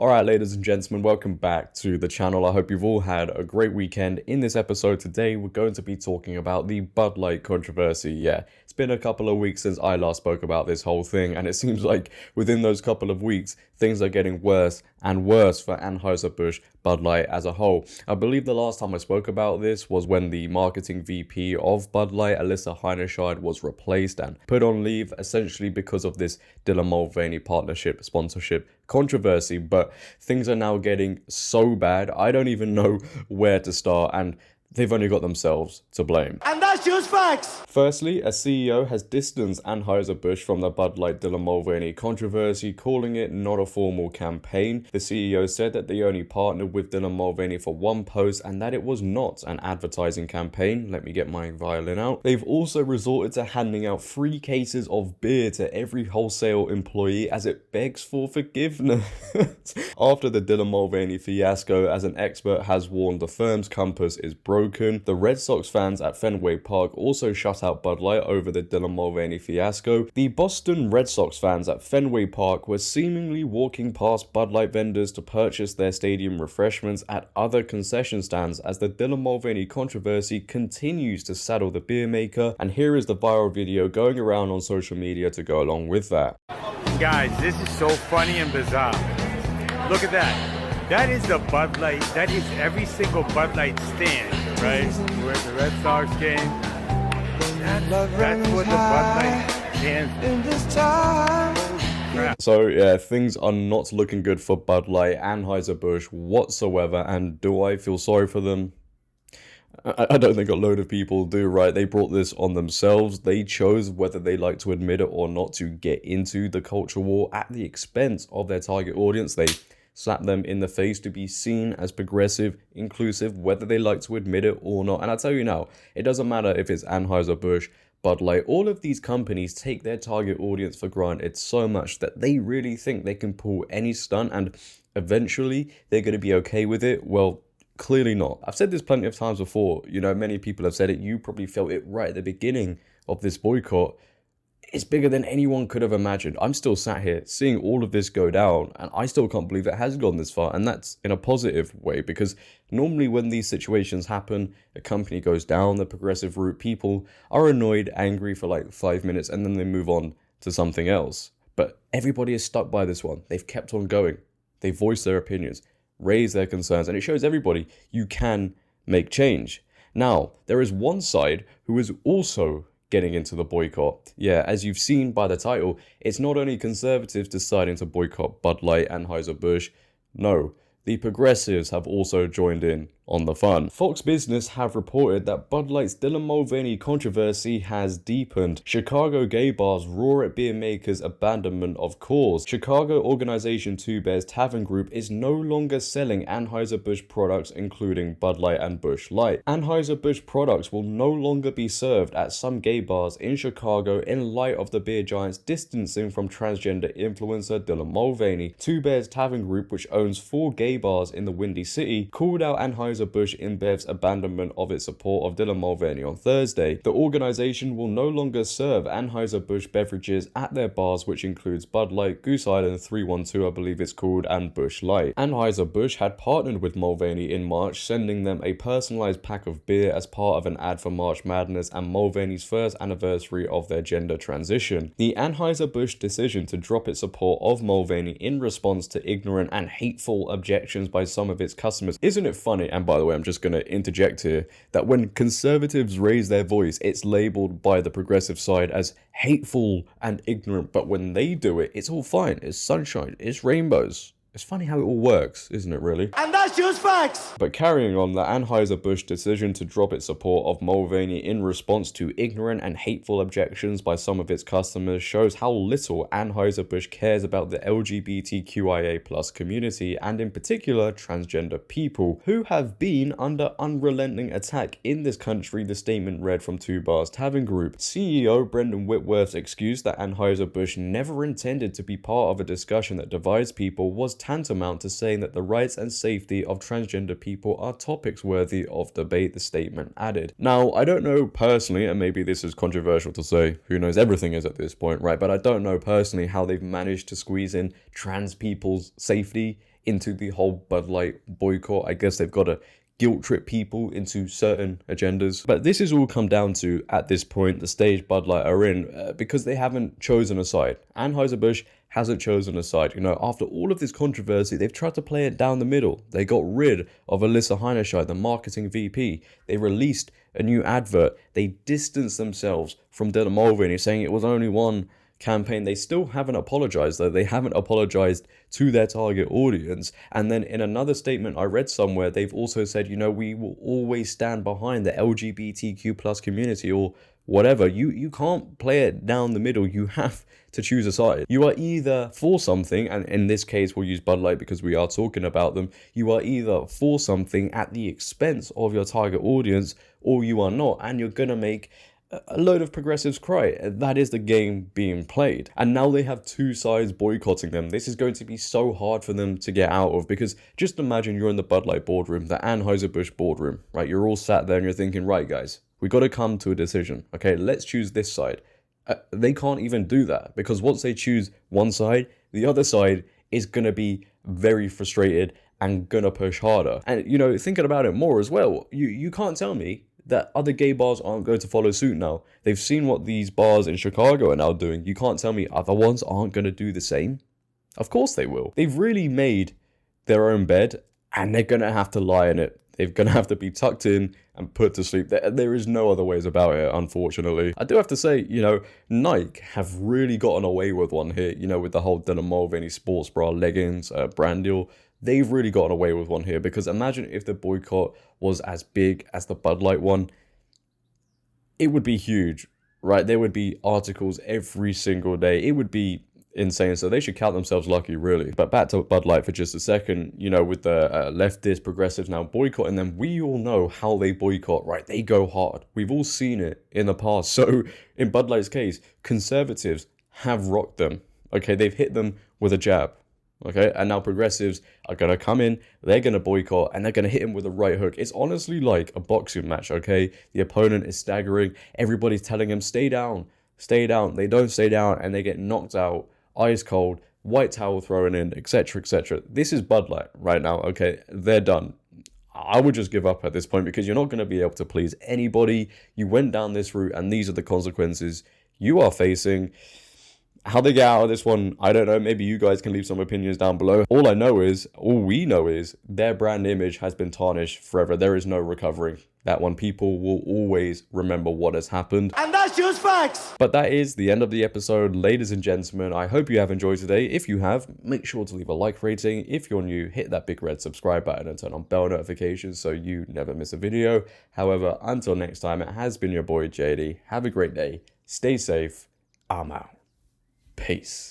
Alright, ladies and gentlemen, welcome back to the channel. I hope you've all had a great weekend. In this episode today, we're going to be talking about the Bud Light controversy. Yeah, it's been a couple of weeks since I last spoke about this whole thing, and it seems like within those couple of weeks, things are getting worse and worse for Anheuser-Busch Bud Light as a whole. I believe the last time I spoke about this was when the marketing VP of Bud Light, Alissa Heinersheid, was replaced and put on leave essentially because of this Dylan Mulvaney partnership sponsorship controversy. But things are now getting so bad, I don't even know where to start, and they've only got themselves to blame. And that's just facts! Firstly, a CEO has distanced Anheuser-Busch from the Bud Light Dylan Mulvaney controversy, calling it not a formal campaign. The CEO said that they only partnered with Dylan Mulvaney for one post and that it was not an advertising campaign. Let me get my violin out. They've also resorted to handing out free cases of beer to every wholesale employee as it begs for forgiveness. After the Dylan Mulvaney fiasco, as an expert has warned, the firm's compass is broken. The Red Sox fans at Fenway Park also shut out Bud Light over the Dylan Mulvaney fiasco. The Boston Red Sox fans at Fenway Park were seemingly walking past Bud Light vendors to purchase their stadium refreshments at other concession stands as the Dylan Mulvaney controversy continues to saddle the beer maker, and here is the viral video going around on social media to go along with that. Guys, this is so funny and bizarre. Look at that. That is the Bud Light. That is every single Bud Light stand, right? We're at the Red Sox game. That's what the Bud Light stands for. So yeah, things are not looking good for Bud Light, Anheuser-Busch whatsoever, and do I feel sorry for them? I don't think a load of people do, right? They brought this on themselves. They chose, whether they like to admit it or not, to get into the culture war at the expense of their target audience. They slap them in the face to be seen as progressive, inclusive, whether they like to admit it or not. And I tell you now, it doesn't matter if it's Anheuser-Busch, Bud Light, all of these companies take their target audience for granted so much that they really think they can pull any stunt and eventually they're going to be okay with it. Well, clearly not. I've said this plenty of times before, you know, many people have said it, you probably felt it right at the beginning of this boycott. It's bigger than anyone could have imagined. I'm still sat here seeing all of this go down and I still can't believe it has gone this far, and that's in a positive way, because normally when these situations happen, a company goes down the progressive route, people are annoyed, angry for like 5 minutes and then they move on to something else. But everybody is stuck by this one. They've kept on going. They voice their opinions, raise their concerns, and it shows everybody you can make change. Now, there is one side who is also getting into the boycott. Yeah, as you've seen by the title, it's not only conservatives deciding to boycott Bud Light and Anheuser-Busch. No, the progressives have also joined in on the fun. Fox Business have reported that Bud Light's Dylan Mulvaney controversy has deepened. Chicago gay bars roar at beer makers' abandonment of cause. Chicago organization Two Bears Tavern Group is no longer selling Anheuser-Busch products, including Bud Light and Busch Light. Anheuser-Busch products will no longer be served at some gay bars in Chicago in light of the beer giant's distancing from transgender influencer Dylan Mulvaney. Two Bears Tavern Group, which owns 4 gay bars in the Windy City, called out Anheuser-Busch InBev's abandonment of its support of Dylan Mulvaney on Thursday. The organization will no longer serve Anheuser-Busch beverages at their bars, which includes Bud Light, Goose Island 312, I believe it's called, and Busch Light. Anheuser-Busch had partnered with Mulvaney in March, sending them a personalized pack of beer as part of an ad for March Madness and Mulvaney's first anniversary of their gender transition. The Anheuser-Busch decision to drop its support of Mulvaney in response to ignorant and hateful objections by some of its customers. Isn't it funny? And by the way, I'm just going to interject here that when conservatives raise their voice, it's labeled by the progressive side as hateful and ignorant, but when they do it, it's all fine. It's sunshine. It's rainbows. It's funny how it all works, isn't it really? And that's just facts! But carrying on, the Anheuser-Busch decision to drop its support of Mulvaney in response to ignorant and hateful objections by some of its customers shows how little Anheuser-Busch cares about the LGBTQIA+ community, and in particular transgender people, who have been under unrelenting attack in this country, the statement read from Two Bars Tavern Group. CEO Brendan Whitworth's excuse that Anheuser-Busch never intended to be part of a discussion that divides people was tantamount to saying that the rights and safety of transgender people are topics worthy of debate, the statement added. Now, I don't know personally, and maybe this is controversial to say, who knows, everything is at this point, right? But I don't know personally how they've managed to squeeze in trans people's safety into the whole Bud Light boycott. I guess they've got to guilt trip people into certain agendas. But this is all come down to, at this point, the stage Bud Light are in because they haven't chosen a side. Anheuser-Busch hasn't chosen a side. You know, after all of this controversy, they've tried to play it down the middle. They got rid of Alissa Heinersheid, the marketing VP. They released a new advert. They distanced themselves from Dylan Mulvaney, saying it was only one campaign. They still haven't apologized, though. They haven't apologized to their target audience. And then in another statement I read somewhere, they've also said, you know, we will always stand behind the LGBTQ plus community or whatever. You can't play it down the middle. You have to choose a side. You are either for something, and in this case we'll use Bud Light because we are talking about them. You are either for something at the expense of your target audience, or you are not, and you're gonna make a load of progressives cry. That is the game being played. And now they have two sides boycotting them. This is going to be so hard for them to get out of, because just imagine you're in the Bud Light boardroom, the Anheuser-Busch boardroom, right? You're all sat there and you're thinking, right guys, we got to come to a decision. Okay, let's choose this side. They can't even do that, because once they choose one side, the other side is going to be very frustrated and gonna push harder. And you know, thinking about it more as well, you can't tell me that other gay bars aren't going to follow suit now. They've seen what these bars in Chicago are now doing. You can't tell me other ones aren't going to do the same. Of course they will. They've really made their own bed, and they're going to have to lie in it. They're going to have to be tucked in and put to sleep. There is no other ways about it, unfortunately. I do have to say, you know, Nike have really gotten away with one here, you know, with the whole Dylan Mulvaney sports bra leggings brand deal. They've really gotten away with one here, because imagine if the boycott was as big as the Bud Light one. It would be huge, right? There would be articles every single day. It would be insane. So they should count themselves lucky, really. But back to Bud Light for just a second. You know, with the leftist progressives now boycotting them, we all know how they boycott, right? They go hard. We've all seen it in the past. So in Bud Light's case, conservatives have rocked them. Okay, they've hit them with a jab. Okay, and now progressives are going to come in, they're going to boycott, and they're going to hit him with a right hook. It's honestly like a boxing match, okay? The opponent is staggering, everybody's telling him, stay down, stay down. They don't stay down, and they get knocked out, ice cold, white towel thrown in, etc., etc. This is Bud Light right now, okay? They're done. I would just give up at this point, because you're not going to be able to please anybody. You went down this route, and these are the consequences you are facing. How they get out of this one, I don't know. Maybe you guys can leave some opinions down below. All we know is their brand image has been tarnished forever. There is no recovering that one. People will always remember what has happened. And that's just facts. But that is the end of the episode, ladies and gentlemen. I hope you have enjoyed today. If you have, make sure to leave a like rating. If you're new, hit that big red subscribe button and turn on bell notifications so you never miss a video. However, until next time, it has been your boy JD. Have a great day. Stay safe. I'm out. Peace.